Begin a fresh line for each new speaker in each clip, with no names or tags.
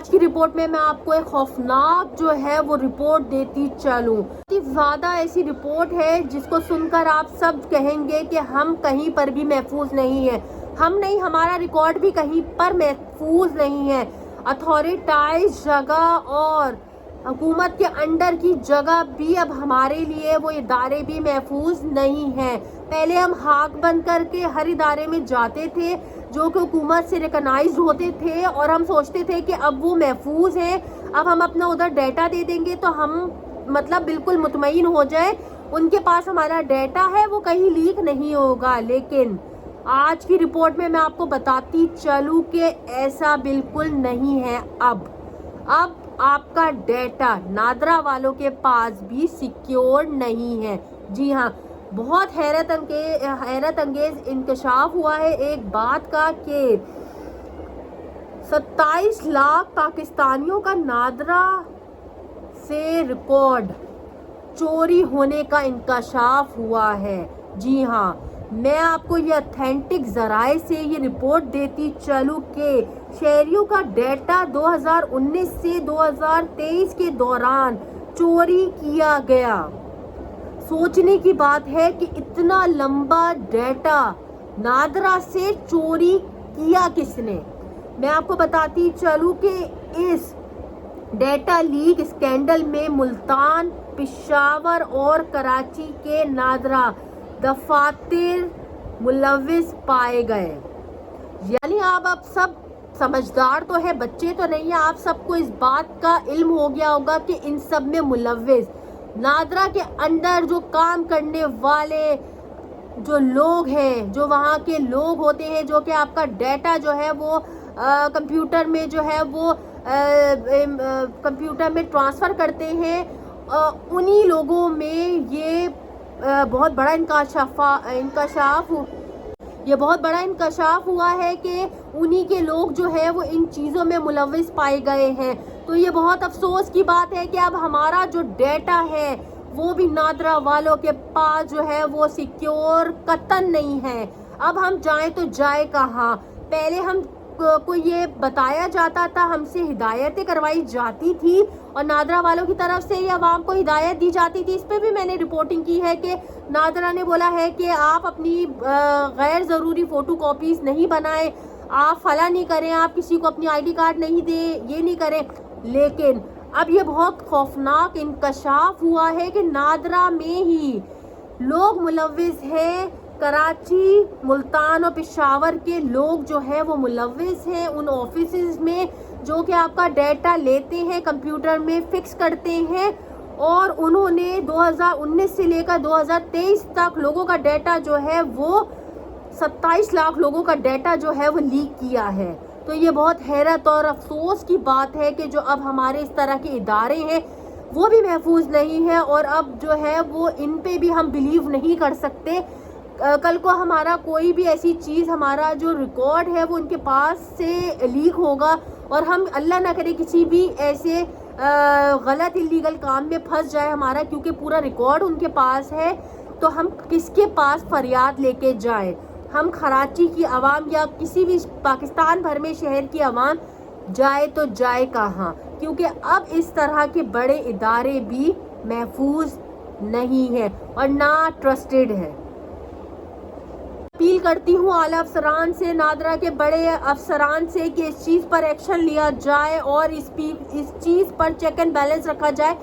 آج کی رپورٹ میں آپ کو ایک خوفناک جو ہے وہ رپورٹ دیتی چلوں. زیادہ ایسی رپورٹ ہے جس کو سن کر آپ سب کہیں گے کہ ہم کہیں پر بھی محفوظ نہیں ہیں. ہم نہیں، ہمارا ریکارڈ بھی کہیں پر محفوظ نہیں ہے. اتھارٹائز جگہ اور حکومت کے انڈر کی جگہ بھی اب ہمارے لیے وہ ادارے بھی محفوظ نہیں ہیں. پہلے ہم ہاک بند کر کے ہر ادارے میں جاتے تھے جو کہ حکومت سے ریکگنائزڈ ہوتے تھے اور ہم سوچتے تھے کہ اب وہ محفوظ ہیں. اب ہم اپنا ادھر ڈیٹا دے دیں گے تو ہم مطلب بالکل مطمئن ہو جائے ان کے پاس ہمارا ڈیٹا ہے وہ کہیں لیک نہیں ہوگا. لیکن آج کی رپورٹ میں آپ کو بتاتی چلوں کہ ایسا بالکل نہیں ہے. اب آپ کا ڈیٹا نادرا والوں کے پاس بھی سیکیور نہیں ہے. جی ہاں، بہت حیرت انگیز انکشاف ہوا ہے ایک بات کا کہ 27 لاکھ پاکستانیوں کا نادرا سے ریکارڈ چوری ہونے کا انکشاف ہوا ہے. جی ہاں، میں آپ کو یہ اتھینٹک ذرائع سے یہ رپورٹ دیتی چلوں کہ شہریوں کا ڈیٹا 2019 سے 2023 کے دوران چوری کیا گیا. سوچنے کی بات ہے کہ اتنا لمبا ڈیٹا نادرا سے چوری کیا کس نے. میں آپ کو بتاتی چلوں کہ اس ڈیٹا لیک اسکینڈل میں ملتان، پشاور اور کراچی کے نادرا دفاتر ملوث پائے گئے. یعنی آپ اب سب سمجھدار تو ہے، بچے تو نہیں ہیں. آپ سب کو اس بات کا علم ہو گیا ہوگا کہ ان سب میں ملوث نادرا کے اندر جو کام کرنے والے جو لوگ ہیں، جو وہاں کے لوگ ہوتے ہیں، جو کہ آپ کا ڈیٹا جو ہے وہ کمپیوٹر میں جو ہے وہ کمپیوٹر میں ٹرانسفر کرتے ہیں، انہی لوگوں میں یہ بہت بڑا انکشاف ہوا ہے کہ انہی کے لوگ جو ہے وہ ان چیزوں میں ملوث پائے گئے ہیں. تو یہ بہت افسوس کی بات ہے کہ اب ہمارا جو ڈیٹا ہے وہ بھی نادرا والوں کے پاس جو ہے وہ سیکیور قطعاً نہیں ہے. اب ہم جائیں تو جائے کہاں؟ پہلے ہم کو یہ بتایا جاتا تھا، ہم سے ہدایتیں کروائی جاتی تھی اور نادرا والوں کی طرف سے یہ عوام کو ہدایت دی جاتی تھی. اس پہ بھی میں نے رپورٹنگ کی ہے کہ نادرا نے بولا ہے کہ آپ اپنی غیر ضروری فوٹو کاپیز نہیں بنائیں، آپ فلاں نہیں کریں، آپ کسی کو اپنی آئی ڈی کارڈ نہیں دیں، یہ نہیں کریں. لیکن اب یہ بہت خوفناک انکشاف ہوا ہے کہ نادرا میں ہی لوگ ملوث ہیں. کراچی، ملتان اور پشاور کے لوگ جو ہیں وہ ملوث ہیں ان آفیسز میں جو کہ آپ کا ڈیٹا لیتے ہیں، کمپیوٹر میں فکس کرتے ہیں، اور انہوں نے 2019 سے لے کر 2023 تک لوگوں کا ڈیٹا جو ہے وہ 27 لاکھ لوگوں کا ڈیٹا جو ہے وہ لیک کیا ہے. تو یہ بہت حیرت اور افسوس کی بات ہے کہ جو اب ہمارے اس طرح کے ادارے ہیں وہ بھی محفوظ نہیں ہیں، اور اب جو ہے وہ ان پہ بھی ہم بلیو نہیں کر سکتے. کل کو ہمارا کوئی بھی ایسی چیز، ہمارا جو ریکارڈ ہے وہ ان کے پاس سے لیک ہوگا اور ہم اللہ نہ کرے کسی بھی ایسے غلط اللیگل کام میں پھنس جائے ہمارا، کیونکہ پورا ریکارڈ ان کے پاس ہے، تو ہم کس کے پاس فریاد لے کے جائیں؟ ہم کراچی کی عوام یا کسی بھی پاکستان بھر میں شہر کی عوام جائے تو جائے کہاں؟ کیونکہ اب اس طرح کے بڑے ادارے بھی محفوظ نہیں ہیں اور نہ ٹرسٹڈ ہیں. اپیل کرتی ہوں اعلیٰ افسران سے، نادرا کے بڑے افسران سے کہ اس چیز پر ایکشن لیا جائے اور اس چیز پر چیک اینڈ بیلنس رکھا جائے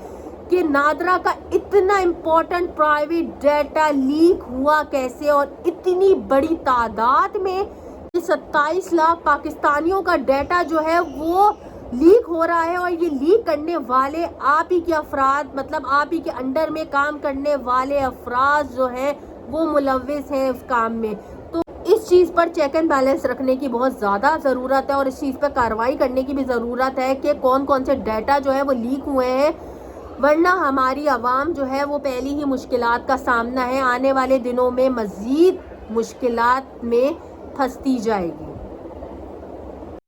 کہ نادرا کا اتنا امپورٹنٹ پرائیویٹ ڈیٹا لیک ہوا کیسے، اور اتنی بڑی تعداد میں 27 لاکھ پاکستانیوں کا ڈیٹا جو ہے وہ لیک ہو رہا ہے، اور یہ لیک کرنے والے آپ ہی کے افراد، مطلب آپ ہی کے انڈر میں کام کرنے والے افراد جو ہیں وہ ملوث ہیں اس کام میں. تو اس چیز پر چیک اینڈ بیلنس رکھنے کی بہت زیادہ ضرورت ہے اور اس چیز پر کارروائی کرنے کی بھی ضرورت ہے کہ کون کون سے ڈیٹا جو ہے وہ لیک ہوئے ہیں، ورنہ ہماری عوام جو ہے وہ پہلی ہی مشکلات کا سامنا ہے، آنے والے دنوں میں مزید مشکلات میں پھنستی جائے گی.